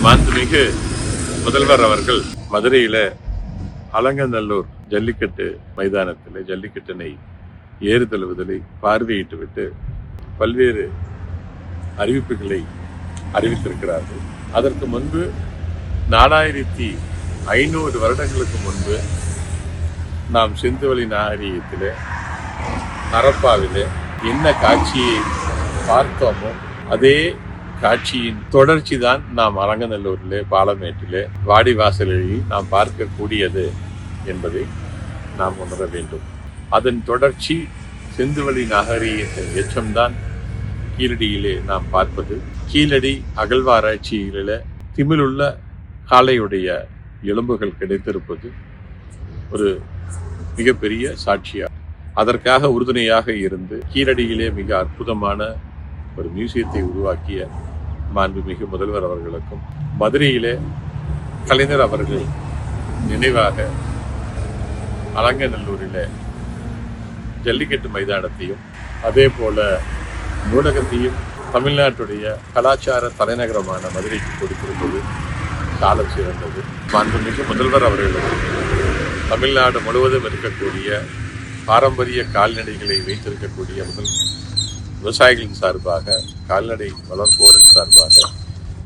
மாண்புமிகு முதல்வர் அவர்கள் மதுரையில அலங்கநல்லூர் ஜல்லிக்கட்டு மைதானத்தில் ஜல்லிக்கட்டினை ஏறுதழுவுதலை பார்வையிட்டு விட்டு பல்வேறு அறிவிப்புகளை அறிவித்திருக்கிறார்கள். அதற்கு முன்பு 4500 வருடங்களுக்கு முன்பு நாம் சிந்துவெளி நாகரிகத்திலே ஹரப்பாவிலே என்ன காட்சியை பார்த்தோமோ அதே காட்சியின் தொடர்ச்சி தான் நாம் அலங்கநல்லூரிலே பாலமேட்டிலே வாடிவாசலில் நாம் பார்க்கக்கூடியது என்பதை நாம் உணர வேண்டும். அதன் தொடர்ச்சி சிந்துவெளி நாகரிகத்தின் எச்சம்தான் கீழடியிலே நாம் பார்ப்பது. கீழடி அகழ்வாராய்ச்சியில திமிழுள்ள காளையுடைய எலும்புகள் கிடைத்திருப்பது ஒரு மிகப்பெரிய சாட்சியாகும். அதற்காக உறுதுணையாக இருந்து கீழடியிலே மிக அற்புதமான ஒரு மியூசியத்தை உருவாக்கிய மாண்புமிகு முதல்வர் அவர்களுக்கும், மதுரையிலே கலைஞர் அவர்கள் நினைவாக அலங்கநல்லூரிலே ஜல்லிக்கட்டு மைதானத்தையும் அதே போல நூலகத்தையும் தமிழ்நாட்டுடைய கலாச்சார தலைநகரமான மதுரைக்கு கொடுத்திருப்பது காலம் சிறந்தது. மாண்புமிகு முதல்வர் அவர்களுக்கு தமிழ்நாடு முழுவதும் இருக்கக்கூடிய பாரம்பரிய கால்நடைகளை வைத்திருக்கக்கூடிய விவசாயிகளின் சார்பாக, கால்நடை வளர்ப்போரின் சார்பாக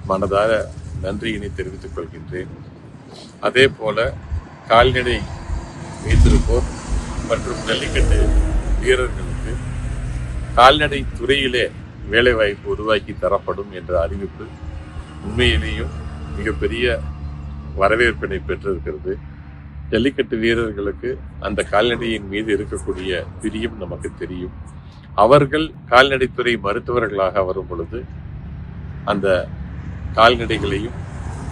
மனதார நன்றியினை தெரிவித்துக் கொள்கின்றேன். அதே போல கால்நடை வைத்திருப்போர் மற்றும் ஜல்லிக்கட்டு வீரர்களுக்கு கால்நடை துறையிலே வேலைவாய்ப்பு உருவாக்கி தரப்படும் என்ற அறிவிப்பு உண்மையிலேயும் மிகப்பெரிய வரவேற்பினை பெற்றிருக்கிறது. ஜல்லிக்கட்டு வீரர்களுக்கு அந்த கால்நடையின் மீது இருக்கக்கூடிய பிரியம் நமக்கு தெரியும். அவர்கள் கால்நடைத்துறை மருத்துவர்களாக வரும் பொழுது அந்த கால்நடைகளையும்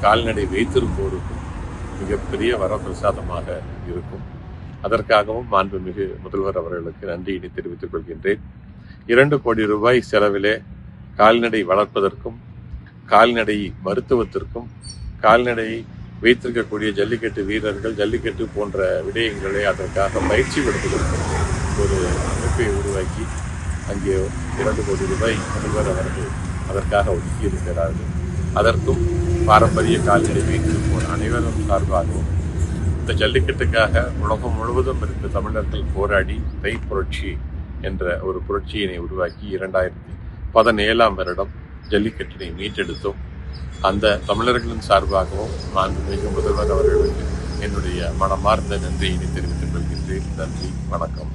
கால்நடை வைத்திருப்போருக்கும் மிகப்பெரிய வரப்பிரசாதமாக இருக்கும். அதற்காகவும் மாண்புமிகு முதல்வர் அவர்களுக்கு நன்றியினை தெரிவித்துக் கொள்கின்றேன். 2 கோடி ரூபாய் செலவிலே கால்நடை வளர்ப்பதற்கும் கால்நடை மருத்துவத்திற்கும் கால்நடையை வைத்திருக்கக்கூடிய ஜல்லிக்கட்டு வீரர்கள் ஜல்லிக்கட்டு போன்ற விடயங்களை அதற்காக பயிற்சி கொடுப்பதற்கும் ஒரு அமைப்பை உருவாக்கி அங்கே 2 கோடி ரூபாய் முதல்வர் அவர்கள் அதற்காக ஒதுக்கியிருக்கிறார்கள். அதற்கும் பாரம்பரிய கால்நடை வைத்திருப்போர் அனைவரும் சார்பாகவும் இந்த ஜல்லிக்கட்டுக்காக உலகம் முழுவதும் இருந்த தமிழர்கள் போராடி தை புரட்சி என்ற ஒரு புரட்சியினை உருவாக்கி 2017ஆம் வருடம் ஜல்லிக்கட்டினை மீட்டெடுத்தோம். அந்த தமிழர்களின் சார்பாகவும் மாண்புமிகு முதல்வர் அவர்களுக்கு என்னுடைய மனமார்ந்த நன்றியினை தெரிவித்துக் கொள்கின்றேன். நன்றி, வணக்கம்.